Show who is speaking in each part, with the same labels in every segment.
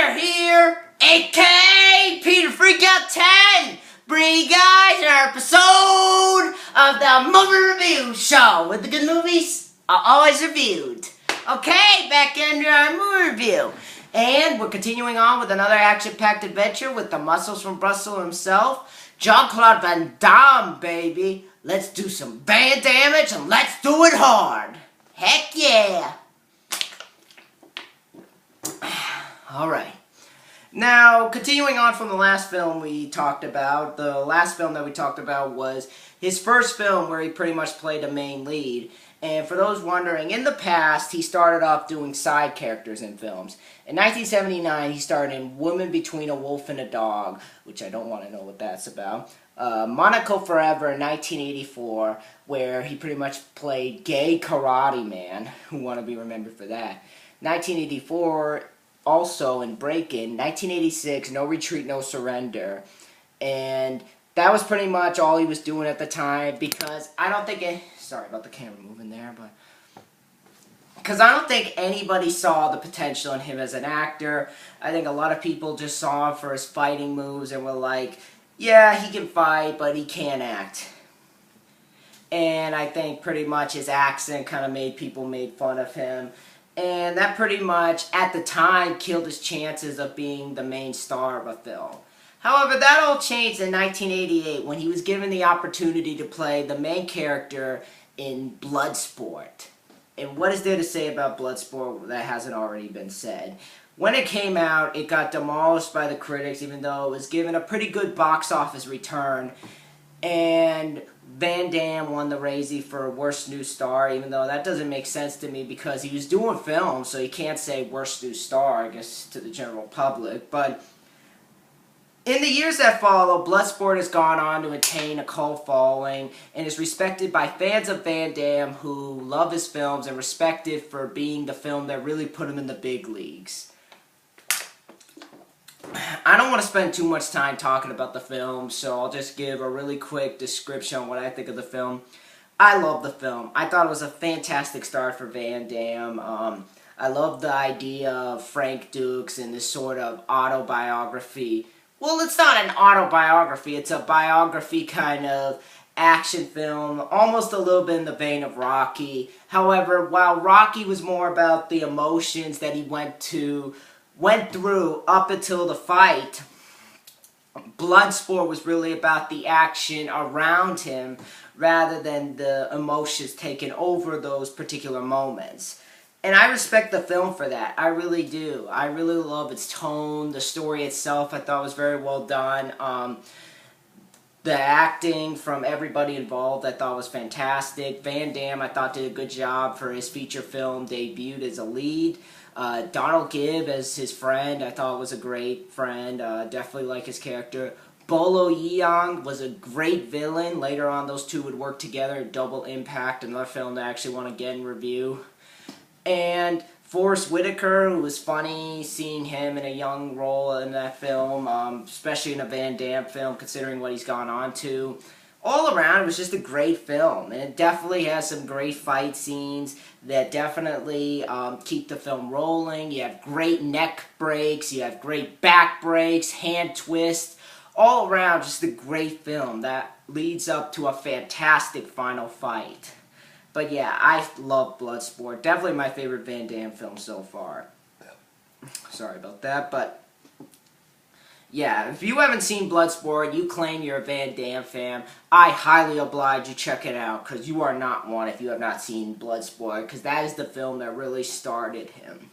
Speaker 1: Peter here, aka Peter Freakout 10, bringing you guys another episode of the Movie Review Show, with the good movies are always reviewed. Okay, back into our movie review. And we're continuing on with another action-packed adventure with the muscles from Brussels himself, Jean-Claude Van Damme, baby. Let's do some band damage and let's do it hard. Heck yeah. Alright. Now, continuing on from the last film we talked about, the last film that we talked about was his first film where he pretty much played a main lead. And for those wondering, in the past, he started off doing side characters in films. In 1979, he starred in Woman Between a Wolf and a Dog, which I don't want to know what that's about. Monaco Forever in 1984, where he pretty much played gay karate man, who want to be remembered for that. 1984, also in Break-In. 1986, No Retreat, No Surrender. And that was pretty much all he was doing at the time, because I don't think sorry about the camera moving there, but because I don't think anybody saw the potential in him as an actor. I think a lot of people just saw him for his fighting moves and were like, yeah, he can fight, but he can't act. And I think pretty much his accent kind of made people make fun of him. And that pretty much, at the time, killed his chances of being the main star of a film. However, that all changed in 1988 when he was given the opportunity to play the main character in Bloodsport. And what is there to say about Bloodsport that hasn't already been said? When it came out, it got demolished by the critics, even though it was given a pretty good box office return. And Van Damme won the Razzie for Worst New Star, even though that doesn't make sense to me because he was doing film, so you can't say Worst New Star, I guess, to the general public. But in the years that follow, Bloodsport has gone on to attain a cult following and is respected by fans of Van Damme who love his films and respect it for being the film that really put him in the big leagues. I don't want to spend too much time talking about the film, so I'll just give a really quick description on what I think of the film. I love the film. I thought it was a fantastic start for Van Damme. I love the idea of Frank Dukes and this sort of autobiography. Well, it's not an autobiography, it's a biography kind of action film, almost a little bit in the vein of Rocky. However, while Rocky was more about the emotions that he went through up until the fight, Bloodsport was really about the action around him rather than the emotions taking over those particular moments. And I respect the film for that. I really do. I really love its tone. The story itself I thought was very well done. The acting from everybody involved I thought was fantastic. Van Damme I thought did a good job for his feature film debuted as a lead. Donald Gibb as his friend I thought was a great friend. Definitely like his character. Bolo Yeung was a great villain. Later on those two would work together in Double Impact, another film that I actually want to get in review. And Forrest Whitaker, who was funny, seeing him in a young role in that film, especially in a Van Damme film, considering what he's gone on to. All around, it was just a great film, and it definitely has some great fight scenes that definitely keep the film rolling. You have great neck breaks, you have great back breaks, hand twists. All around, just a great film that leads up to a fantastic final fight. But yeah, I love Bloodsport. Definitely my favorite Van Damme film so far. Sorry about that, but yeah, if you haven't seen Bloodsport, you claim you're a Van Damme fan, I highly oblige you check it out, because you are not one if you have not seen Bloodsport, because that is the film that really started him.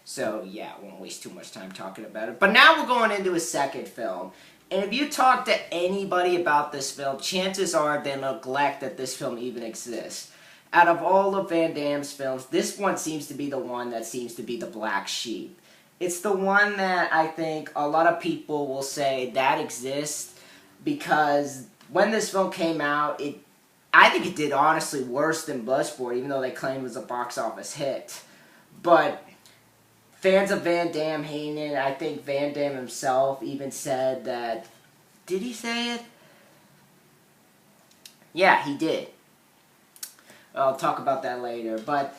Speaker 1: So yeah, I won't waste too much time talking about it. But now we're going into his second film. And if you talk to anybody about this film, chances are they neglect that this film even exists. Out of all of Van Damme's films, this one seems to be the one that seems to be the black sheep. It's the one that I think a lot of people will say that exists because when this film came out, I think it did honestly worse than Bloodsport, even though they claimed it was a box office hit. But fans of Van Damme hating it. I think Van Damme himself even said that. Did he say it? Yeah, he did. I'll talk about that later. But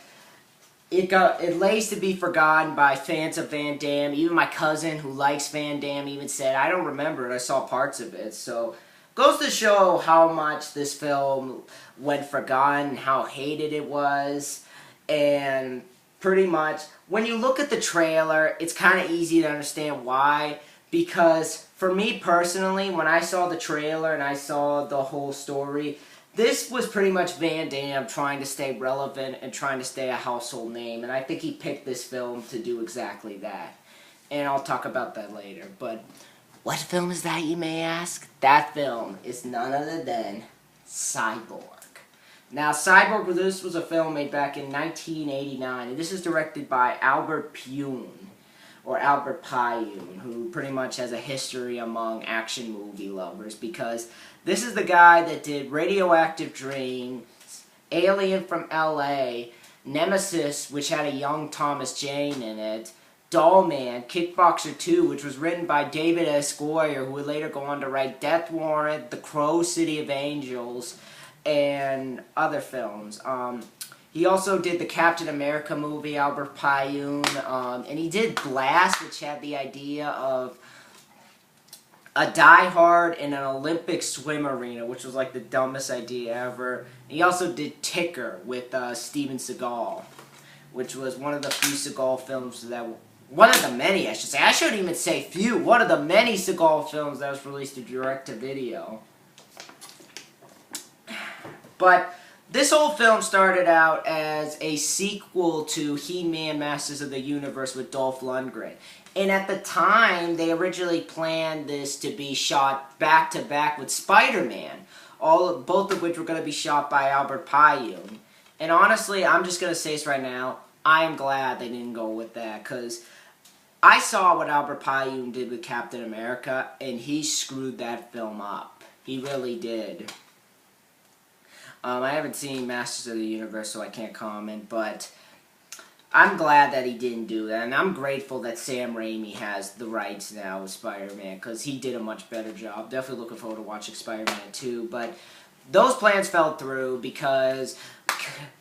Speaker 1: it lays to be forgotten by fans of Van Damme. Even my cousin who likes Van Damme even said, I don't remember it, I saw parts of it. So, goes to show how much this film went forgotten, how hated it was, and pretty much, when you look at the trailer, it's kind of easy to understand why, because for me personally, when I saw the trailer and I saw the whole story, this was pretty much Van Damme trying to stay relevant and trying to stay a household name, and I think he picked this film to do exactly that. And I'll talk about that later. But what film is that, you may ask? That film is none other than Cyborg. Now, Cyborg, this was a film made back in 1989, and this is directed by Albert Pyun, or Albert Pyun, who pretty much has a history among action movie lovers, because this is the guy that did Radioactive Dreams, Alien from L.A., Nemesis, which had a young Thomas Jane in it, Doll Man, Kickboxer 2, which was written by David S. Goyer, who would later go on to write Death Warrant, The Crow, City of Angels, and other films. He also did the Captain America movie, Albert Pyun, and he did Blast, which had the idea of a diehard in an Olympic swim arena, which was like the dumbest idea ever. He also did Ticker with Steven Seagal, which was one of the few Seagal films that, one of the many, I should say. I shouldn't even say few. One of the many Seagal films that was released to direct-to-video. But this whole film started out as a sequel to He-Man Masters of the Universe with Dolph Lundgren. And at the time, they originally planned this to be shot back-to-back with Spider-Man, both of which were going to be shot by Albert Pyun. And honestly, I'm just going to say this right now, I am glad they didn't go with that, because I saw what Albert Pyun did with Captain America, and he screwed that film up. He really did. I haven't seen Masters of the Universe, so I can't comment, but I'm glad that he didn't do that, and I'm grateful that Sam Raimi has the rights now with Spider-Man, because he did a much better job. Definitely looking forward to watching Spider-Man 2, but those plans fell through because,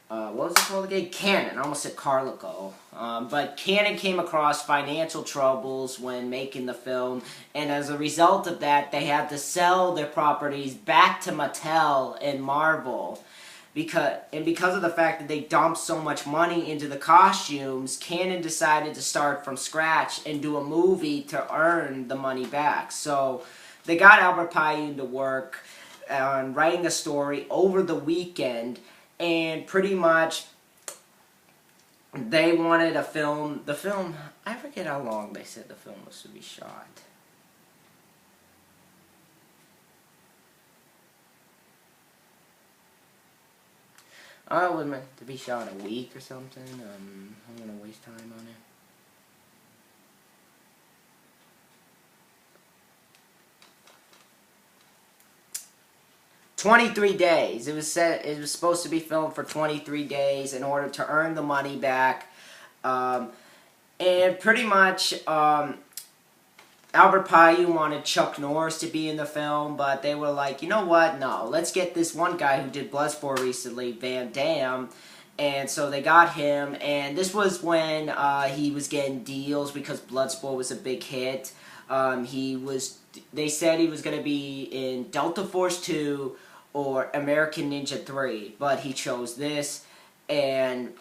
Speaker 1: what was it called again? Canon. I almost said Carlico. But Canon came across financial troubles when making the film, and as a result of that, they had to sell their properties back to Mattel and Marvel. Because of the fact that they dumped so much money into the costumes, Canon decided to start from scratch and do a movie to earn the money back. So they got Albert Pyun to work on writing a story over the weekend, and pretty much they wanted a film. The film, I forget how long they said the film was to be shot. Oh, it was meant to be shot in a week or something. I'm going to waste time on it. "23 days. It was supposed to be filmed for 23 days in order to earn the money back. And pretty much, Albert Pyun wanted Chuck Norris to be in the film, but they were like, you know what, no, let's get this one guy who did Bloodsport recently, Van Damme, and so they got him, and this was when he was getting deals because Bloodsport was a big hit. They said he was going to be in Delta Force 2 or American Ninja 3, but he chose this, and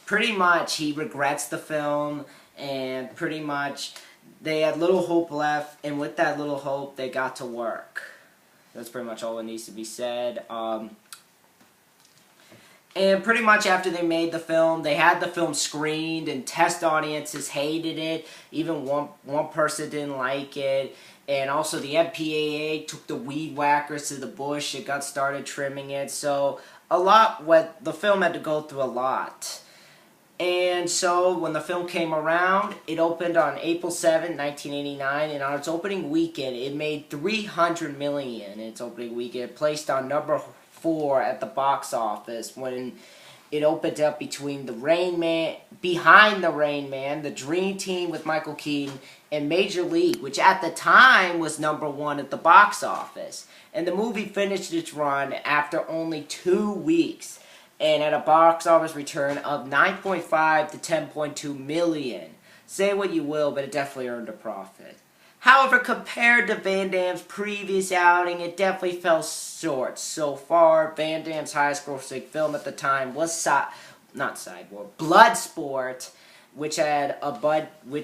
Speaker 1: pretty much he regrets the film, and pretty much they had little hope left, and with that little hope, they got to work. That's pretty much all that needs to be said. And pretty much after they made the film, they had the film screened, and test audiences hated it. Even one person didn't like it. And also the MPAA took the weed whackers to the bush. It got started trimming it. So the film had to go through a lot. And so when the film came around, it opened on April 7, 1989, and on its opening weekend, it made $300 million in its opening weekend. It placed on number 4 at the box office when it opened up behind the Rain Man, the Dream Team with Michael Keaton, and Major League, which at the time was number 1 at the box office. And the movie finished its run after only 2 weeks. and at a box office return of 9.5 to 10.2 million. Say what you will, but it definitely earned a profit. However, compared to Van Damme's previous outing, it definitely fell short. So far, Van Damme's highest grossing film at the time was not Cyborg, Bloodsport, which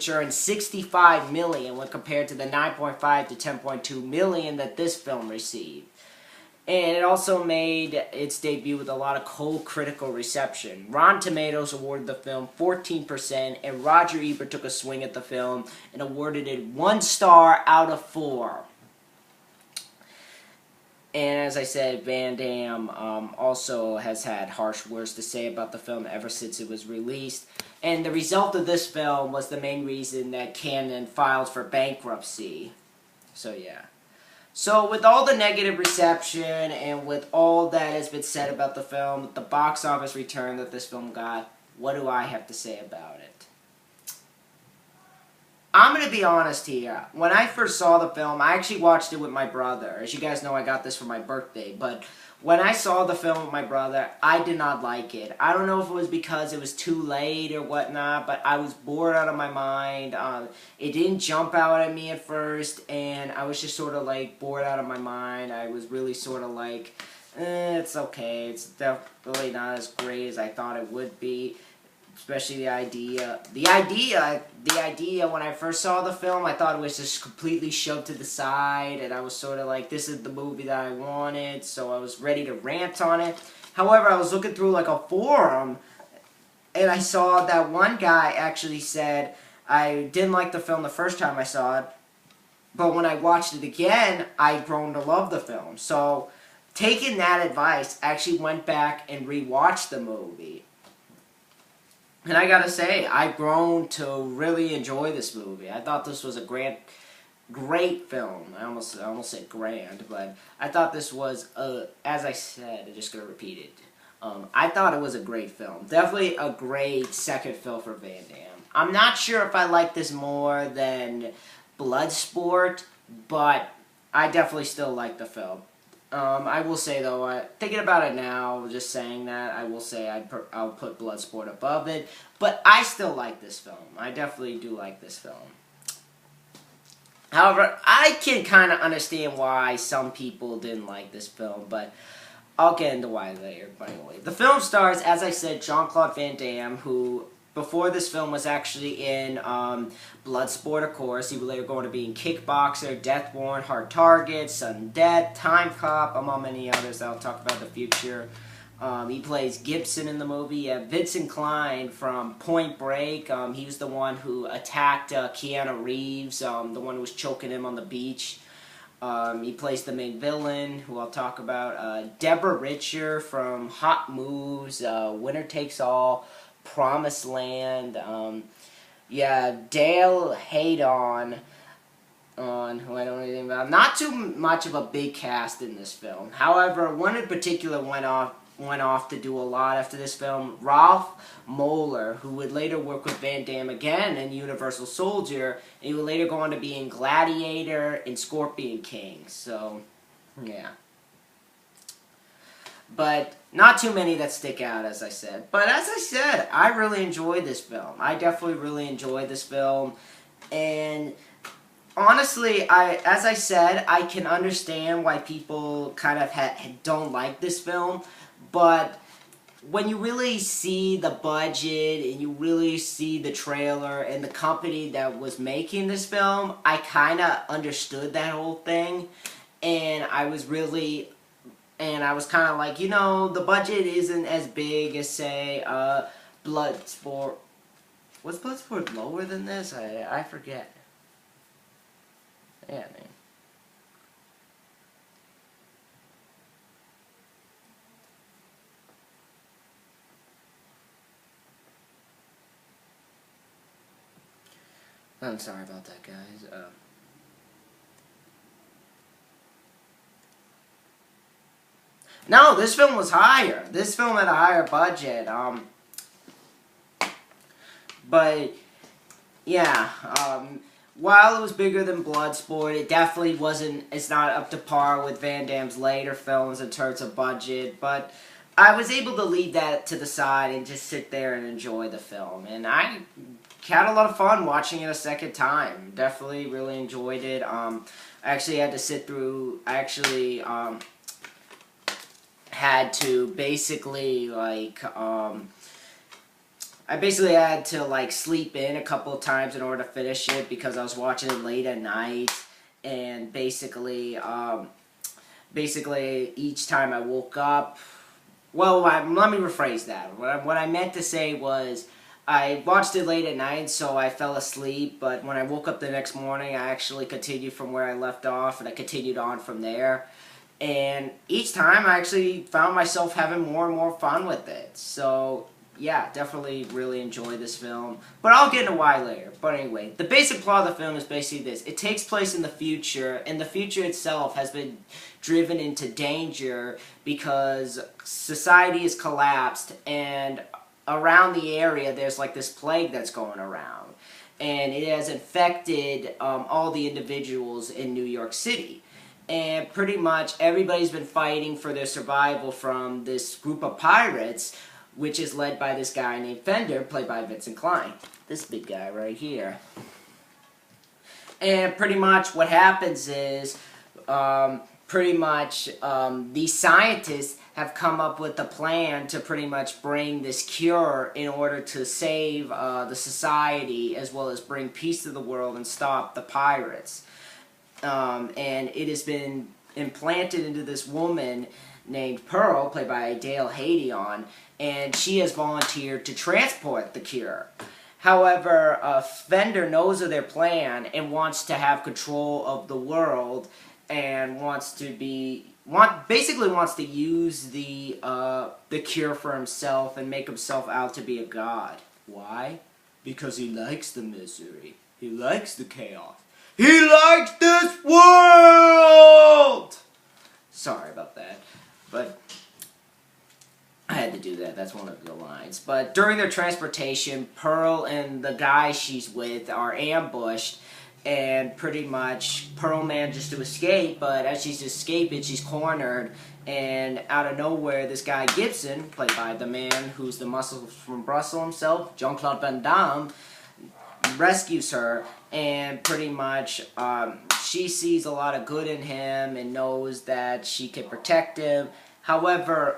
Speaker 1: earned 65 million when compared to the 9.5 to 10.2 million that this film received. And it also made its debut with a lot of cold critical reception. Rotten Tomatoes awarded the film 14%, and Roger Ebert took a swing at the film and awarded it 1 star out of 4. And as I said, Van Damme also has had harsh words to say about the film ever since it was released. And the result of this film was the main reason that Cannon filed for bankruptcy. So yeah. So with all the negative reception and with all that has been said about the film, the box office return that this film got, what do I have to say about it? I'm going to be honest here. When I first saw the film, I actually watched it with my brother. As you guys know, I got this for my birthday. But when I saw the film with my brother, I did not like it. I don't know if it was because it was too late or whatnot, but I was bored out of my mind. It didn't jump out at me at first, and I was just sort of like bored out of my mind. I was really sort of like, it's okay. It's definitely not as great as I thought it would be. Especially the idea when I first saw the film, I thought it was just completely shoved to the side, and I was sort of like, this is the movie that I wanted, so I was ready to rant on it. However, I was looking through like a forum, and I saw that one guy actually said, I didn't like the film the first time I saw it, but when I watched it again, I'd grown to love the film. So, taking that advice, I actually went back and rewatched the movie. And I gotta say, I've grown to really enjoy this movie. I thought this was a great film. I almost said grand, but I thought this was, as I said, I'm just gonna repeat it. I thought it was a great film. Definitely a great second film for Van Damme. I'm not sure if I like this more than Bloodsport, but I definitely still like the film. I will say though, thinking about it now, just saying that, I will say I'll put Bloodsport above it, but I still like this film. I definitely do like this film. However, I can kind of understand why some people didn't like this film, but I'll get into why later. But anyway, the film stars, as I said, Jean-Claude Van Damme, who before this film was actually in Bloodsport, of course. He was later going to be in Kickboxer, Death Warrant, Hard Target, Sudden Death, Time Cop, among many others that I'll talk about in the future. He plays Gibson in the movie. Vincent Klein from Point Break. He was the one who attacked Keanu Reeves, the one who was choking him on the beach. He plays the main villain, who I'll talk about. Deborah Richer from Hot Moves, Winner Takes All, Promised Land, Dale Haydon, who I don't know anything about. Not too much of a big cast in this film. However, one in particular went off to do a lot after this film. Ralph Moeller, who would later work with Van Damme again in Universal Soldier, and he would later go on to be in Gladiator and Scorpion King. So, yeah. But not too many that stick out, as I said. But as I said, I really enjoyed this film. I definitely really enjoyed this film. And honestly, as I said, I can understand why people kind of don't like this film. But when you really see the budget and you really see the trailer and the company that was making this film, I kind of understood that whole thing. And I was kind of like, the budget isn't as big as, say, Bloodsport. Was Bloodsport lower than this? I forget. Yeah, man. I'm sorry about that, guys. No, this film was higher. This film had a higher budget. But yeah, while it was bigger than Bloodsport, it definitely wasn't. It's not up to par with Van Damme's later films in terms of budget. But I was able to leave that to the side and just sit there and enjoy the film. And I had a lot of fun watching it a second time. Definitely really enjoyed it. I actually had to sit through, had to basically, I basically had to, sleep in a couple of times in order to finish it because I was watching it late at night. And basically each time I woke up, well, let me rephrase that. What I meant to say was, I watched it late at night, so I fell asleep, but when I woke up the next morning, I actually continued from where I left off, and I continued on from there. And each time, I actually found myself having more and more fun with it. So, yeah, definitely really enjoy this film. But I'll get into why later. But anyway, the basic plot of the film is basically this. It takes place in the future, and the future itself has been driven into danger because society has collapsed, and around the area there's this plague that's going around. And it has infected all the individuals in New York City. And pretty much everybody's been fighting for their survival from this group of pirates, which is led by this guy named Fender, played by Vincent Klein. This big guy right here. And pretty much what happens is, these scientists have come up with a plan to pretty much bring this cure in order to save the society, as well as bring peace to the world and stop the pirates. And it has been implanted into this woman named Pearl, played by Dale Haydion, and she has volunteered to transport the cure. However, Fender knows of their plan and wants to have control of the world, and basically wants to use the cure for himself and make himself out to be a god. Why? Because he likes the misery. He likes the chaos. He likes this world! Sorry about that, but I had to do that. That's one of the lines. But during their transportation, Pearl and the guy she's with are ambushed, and pretty much Pearl manages to escape, but as she's escaping, she's cornered, and out of nowhere, this guy Gibson, played by the man who's the muscle from Brussels himself, Jean-Claude Van Damme, rescues her, and pretty much she sees a lot of good in him and knows that she can protect him. However,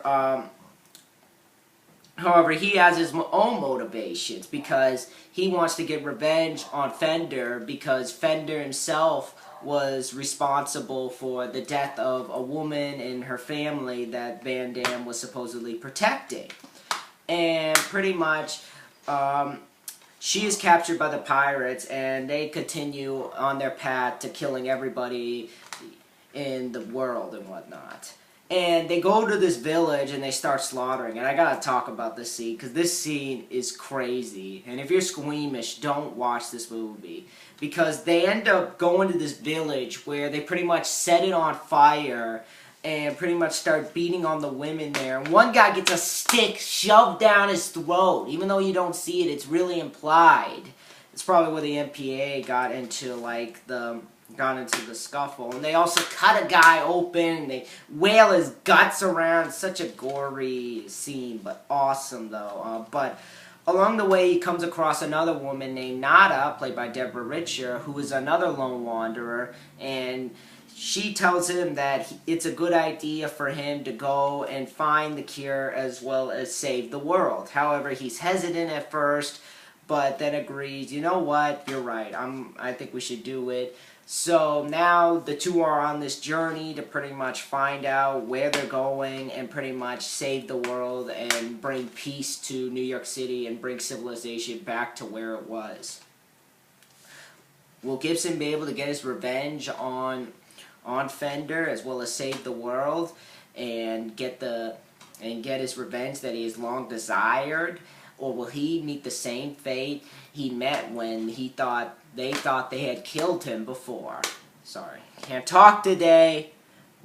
Speaker 1: he has his own motivations because he wants to get revenge on Fender because Fender himself was responsible for the death of a woman and her family that Van Damme was supposedly protecting. And pretty much, she is captured by the pirates, and they continue on their path to killing everybody in the world and whatnot. And they go to this village and they start slaughtering. And I gotta talk about this scene, because this scene is crazy. And if you're squeamish, don't watch this movie. Because they end up going to this village where they pretty much set it on fire and pretty much start beating on the women there. And one guy gets a stick shoved down his throat. Even though you don't see it, it's really implied. It's probably where the MPA got into the scuffle. And they also cut a guy open. They wail his guts around. It's such a gory scene, but awesome though. But along the way, he comes across another woman named Nada, played by Deborah Richer, who is another lone wanderer, and she tells him that it's a good idea for him to go and find the cure as well as save the world. However, he's hesitant at first, but then agrees, you know what, you're right, I think we should do it. So now the two are on this journey to pretty much find out where they're going and pretty much save the world and bring peace to New York City and bring civilization back to where it was. Will Gibson be able to get his revenge on Fender as well as save the world and get his revenge that he has long desired? Or will he meet the same fate he met when they thought they had killed him before? Sorry, can't talk today.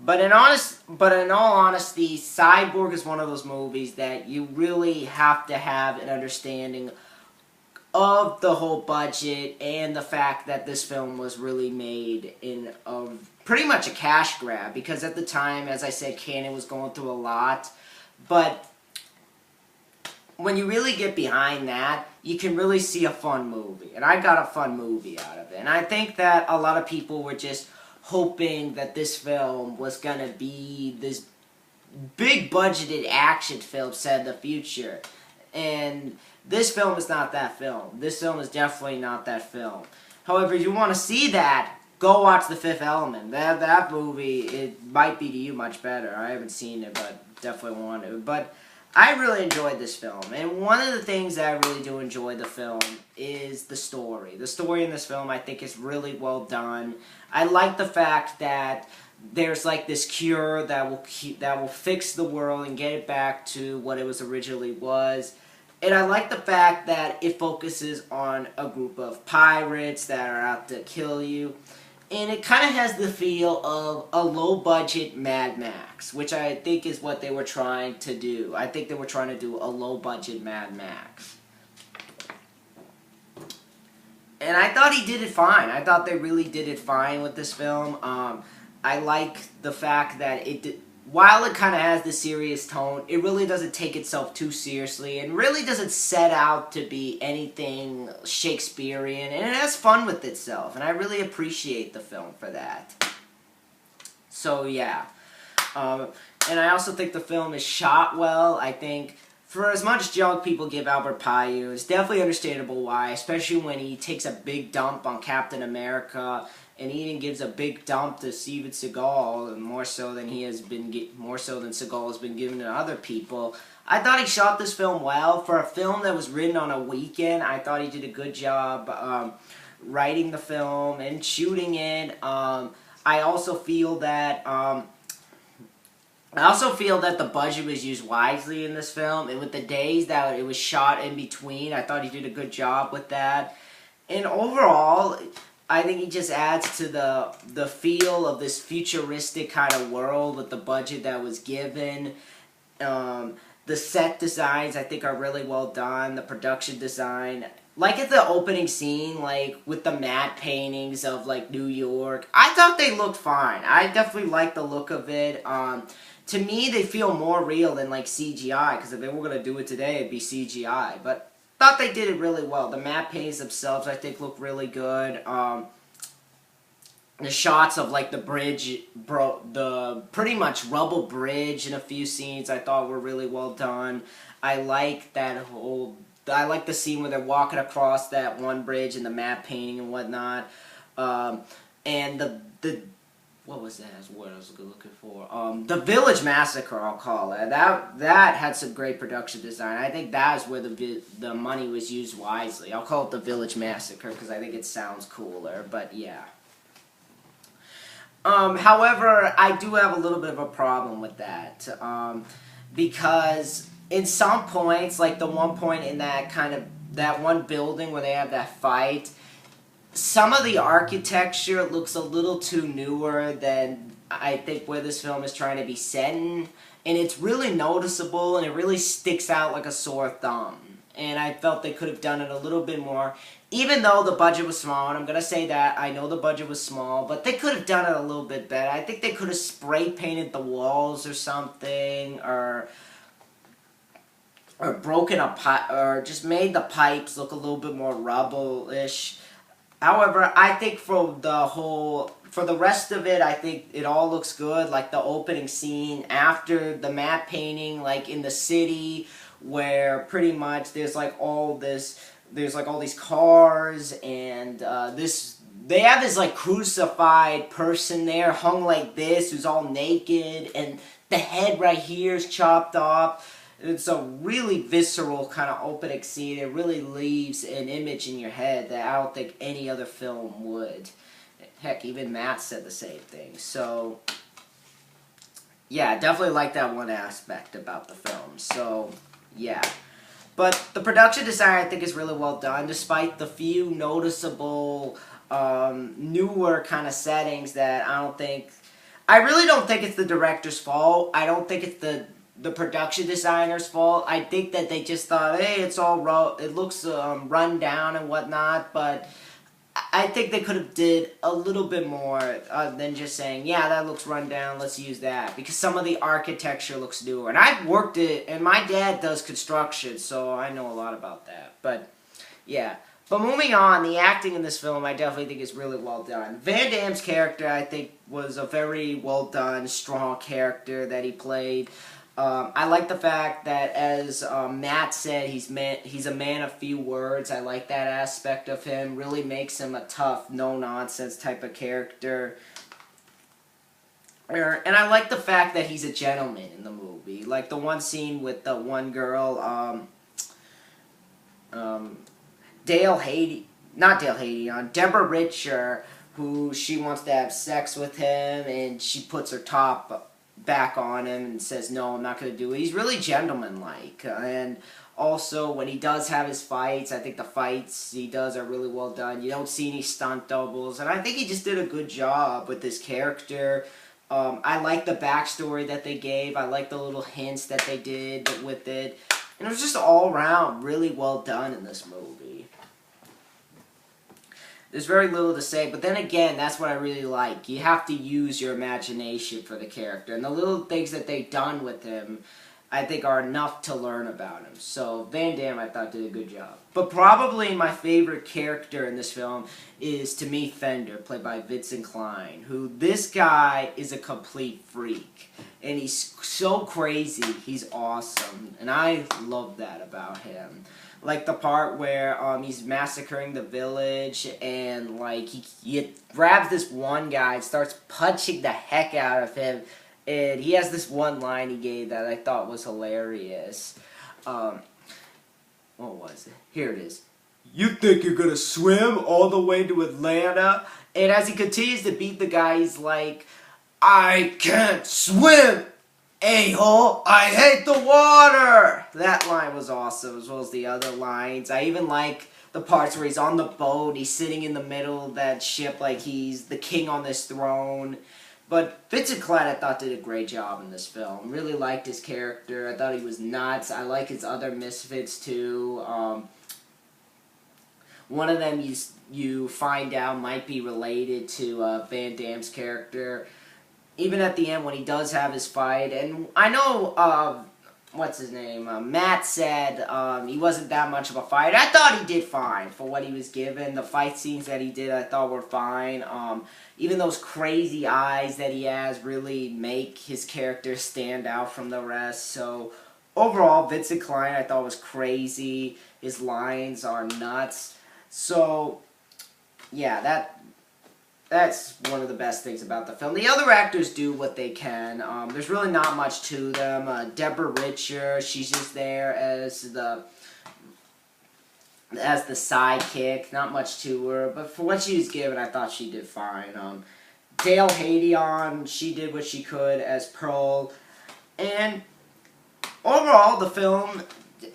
Speaker 1: But in all honesty, Cyborg is one of those movies that you really have to have an understanding of the whole budget and the fact that this film was really made in pretty much a cash grab, because at the time, as I said, Canon was going through a lot. But when you really get behind that, you can really see a fun movie. And I got a fun movie out of it. And I think that a lot of people were just hoping that this film was going to be this big budgeted action film set in the future. And this film is not that film. This film is definitely not that film. However, if you want to see that, go watch The Fifth Element. That movie, it might be to you much better. I haven't seen it, but definitely want to. But I really enjoyed this film. And one of the things that I really do enjoy the film is the story. The story in this film, I think, is really well done. I like the fact that there's like this cure that will fix the world and get it back to what it was originally was. And I like the fact that it focuses on a group of pirates that are out to kill you. And it kind of has the feel of a low-budget Mad Max, which I think is what they were trying to do. I think they were trying to do a low-budget Mad Max. And I thought he did it fine. I thought they really did it fine with this film. I like the fact that while it kind of has the serious tone, it really doesn't take itself too seriously and really doesn't set out to be anything Shakespearean, and it has fun with itself, and I really appreciate the film for that. So yeah, and I also think the film is shot well. I think for as much junk people give Albert Pyun, it's definitely understandable why, especially when he takes a big dump on Captain America. And he even gives a big dump to Steven Seagal, more so than Seagal has been given to other people. I thought he shot this film well for a film that was written on a weekend. I thought he did a good job writing the film and shooting it. I also feel that the budget was used wisely in this film, and with the days that it was shot in between, I thought he did a good job with that. And overall, I think he just adds to the feel of this futuristic kind of world with the budget that was given. The set designs, I think, are really well done. The production design. Like at the opening scene, like with the matte paintings of like New York, I thought they looked fine. I definitely like the look of it. To me, they feel more real than like CGI, because if they were going to do it today, it'd be CGI. But thought they did it really well. The matte paintings themselves, I think, look really good. The shots of like the bridge, the pretty much rubble bridge in a few scenes, I thought were really well done. I like the scene where they're walking across that one bridge and the matte painting and whatnot. And what was that? That's what I was looking for. The Village Massacre, I'll call it. That had some great production design. I think that is where the money was used wisely. I'll call it the Village Massacre because I think it sounds cooler. But yeah. However, I do have a little bit of a problem with that because in some points, like the one point in that one building where they have that fight, some of the architecture looks a little too newer than I think where this film is trying to be set in. And it's really noticeable and it really sticks out like a sore thumb. And I felt they could have done it a little bit more. Even though the budget was small, and I'm going to say that, I know the budget was small, but they could have done it a little bit better. I think they could have spray painted the walls or something, or broken a pipe, or just made the pipes look a little bit more rubble-ish. However, I think for the rest of it, I think it all looks good. Like the opening scene after the matte painting, like in the city, where pretty much there's like all these cars, and they have this like crucified person there, hung like this, who's all naked, and the head right here is chopped off. It's a really visceral kind of opening scene. It really leaves an image in your head that I don't think any other film would. Heck, even Matt said the same thing. So, yeah, I definitely like that one aspect about the film. So, yeah. But the production design, I think, is really well done, despite the few noticeable, newer kind of settings that I really don't think it's the director's fault. I don't think it's the production designer's fault. I think that they just thought, hey, it's all it looks run down and whatnot, but I think they could have did a little bit more than just saying, yeah, that looks run down, let's use that. Because some of the architecture looks newer. And I've worked it, and my dad does construction, so I know a lot about that. But, yeah. But moving on, the acting in this film I definitely think is really well done. Van Damme's character, I think, was a very well done, strong character that he played. I like the fact that, as Matt said, he's a man of few words. I like that aspect of him. Really makes him a tough, no-nonsense type of character. And I like the fact that he's a gentleman in the movie. Like the one scene with the one girl, Deborah Richer, who she wants to have sex with him, and she puts her top back on him and says, no, I'm not going to do it. He's really gentlemanlike. And also, when he does have his fights, I think the fights he does are really well done. You don't see any stunt doubles. And I think he just did a good job with this character. I like the backstory that they gave. I like the little hints that they did with it. And it was just all around really well done in this movie. There's very little to say, but then again, that's what I really like. You have to use your imagination for the character. And the little things that they've done with him, I think, are enough to learn about him. So, Van Damme, I thought, did a good job. But probably my favorite character in this film is, to me, Fender, played by Vincent Klein, who, this guy is a complete freak. And he's so crazy, he's awesome. And I love that about him. Like the part where he's massacring the village, and like he grabs this one guy and starts punching the heck out of him, and he has this one line he gave that I thought was hilarious. What was it? Here it is. You think you're gonna swim all the way to Atlanta? And as he continues to beat the guy, he's like, I can't swim! A-hole, I hate the water! That line was awesome, as well as the other lines. I even like the parts where he's on the boat, he's sitting in the middle of that ship like he's the king on this throne. But Vincent Klein, I thought, did a great job in this film. Really liked his character. I thought he was nuts. I like his other misfits, too. One of them you find out might be related to Van Damme's character. Even at the end when he does have his fight, and I know, what's his name, Matt said he wasn't that much of a fighter. I thought he did fine for what he was given. The fight scenes that he did I thought were fine. Even those crazy eyes that he has really make his character stand out from the rest. So overall, Vincent Klein I thought was crazy. His lines are nuts. So yeah, that's one of the best things about the film. The other actors do what they can. There's really not much to them. Deborah Richer, she's just there as the sidekick. Not much to her, but for what she was given, I thought she did fine. Dale Haydion, she did what she could as Pearl. And overall, the film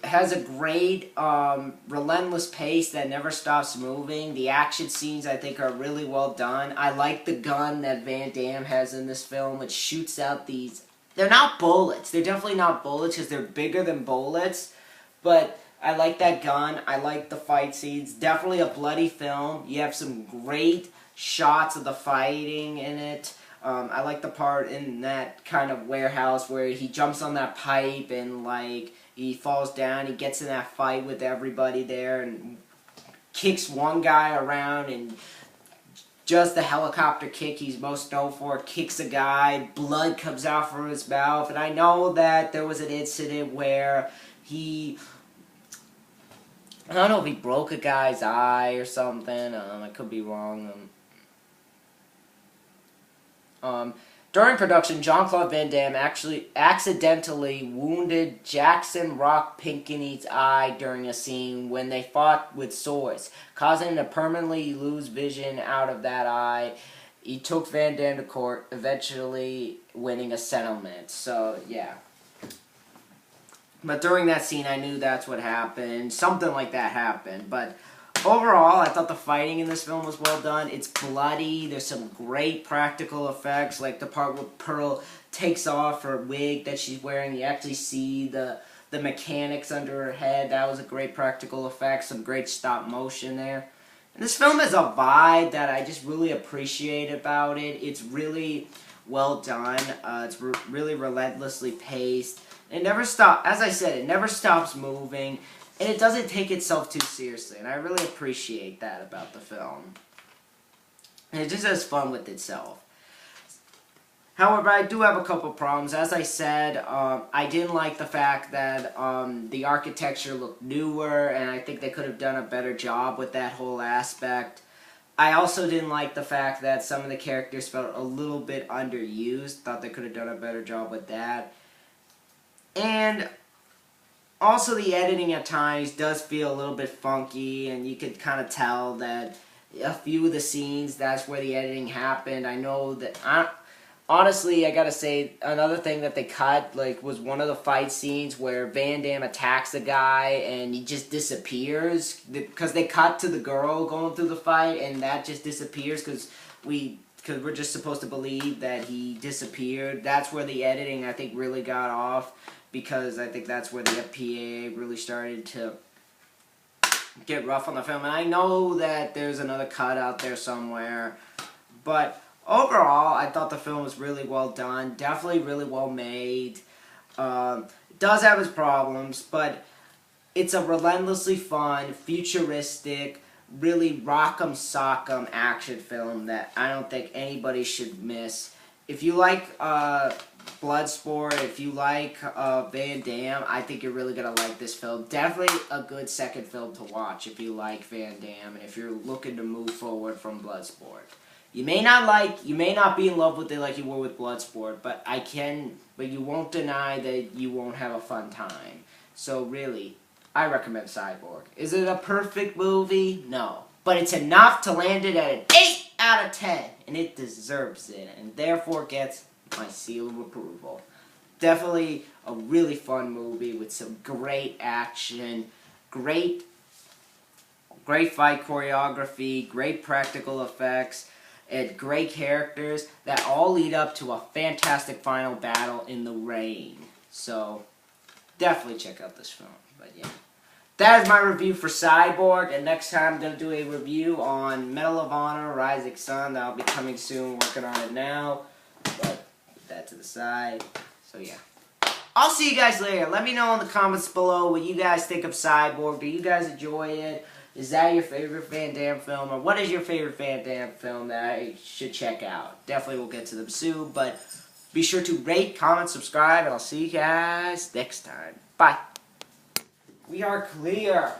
Speaker 1: has a great, relentless pace that never stops moving. The action scenes, I think, are really well done. I like the gun that Van Damme has in this film. It shoots out these... They're not bullets. They're definitely not bullets because they're bigger than bullets. But I like that gun. I like the fight scenes. Definitely a bloody film. You have some great shots of the fighting in it. I like the part in that kind of warehouse where he jumps on that pipe and, like... He falls down, he gets in that fight with everybody there and kicks one guy around and just the helicopter kick he's most known for, kicks a guy, blood comes out from his mouth. And I know that there was an incident where I don't know if he broke a guy's eye or something, I could be wrong. During production, Jean-Claude Van Damme actually accidentally wounded Jackson Rock Pinckney's eye during a scene when they fought with swords, causing him to permanently lose vision out of that eye. He took Van Damme to court, eventually winning a settlement. So, yeah. But during that scene, I knew that's what happened. Something like that happened, but... Overall, I thought the fighting in this film was well done. It's bloody. There's some great practical effects, like the part where Pearl takes off her wig that she's wearing. You actually see the mechanics under her head. That was a great practical effect. Some great stop motion there. And this film has a vibe that I just really appreciate about it. It's really well done. It's really relentlessly paced. It never stops. As I said, it never stops moving, and it doesn't take itself too seriously. And I really appreciate that about the film. And it just has fun with itself. However, I do have a couple problems. As I said, I didn't like the fact that the architecture looked newer, and I think they could have done a better job with that whole aspect. I also didn't like the fact that some of the characters felt a little bit underused. Thought they could have done a better job with that. And also the editing at times does feel a little bit funky, and you could kind of tell that a few of the scenes, that's where the editing happened. I know that... Honestly, I gotta say, another thing that they cut, like, was one of the fight scenes where Van Damme attacks a guy and he just disappears. Because they cut to the girl going through the fight, and that just disappears because we're just supposed to believe that he disappeared. That's where the editing, I think, really got off. Because I think that's where the FPA really started to get rough on the film. And I know that there's another cut out there somewhere, but... overall, I thought the film was really well done. Definitely really well made. It does have its problems, but it's a relentlessly fun, futuristic, really rock'em sock'em action film that I don't think anybody should miss. If you like Bloodsport, if you like Van Damme, I think you're really going to like this film. Definitely a good second film to watch if you like Van Damme and if you're looking to move forward from Bloodsport. You may not be in love with it like you were with Bloodsport, but you won't deny that you won't have a fun time. So really, I recommend Cyborg. Is it a perfect movie? No. But it's enough to land it at an 8 out of 10, and it deserves it, and therefore gets my seal of approval. Definitely a really fun movie with some great action, great fight choreography, great practical effects, and great characters that all lead up to a fantastic final battle in the rain. So, definitely check out this film. But yeah, that is my review for Cyborg, and next time I'm going to do a review on Medal of Honor, Rising Sun. That'll be coming soon, working on it now. But, put that to the side. So yeah. I'll see you guys later. Let me know in the comments below what you guys think of Cyborg. Do you guys enjoy it? Is that your favorite Van Damme film? Or what is your favorite Van Damme film that I should check out? Definitely we'll get to them soon. But be sure to rate, comment, subscribe. And I'll see you guys next time. Bye. We are clear.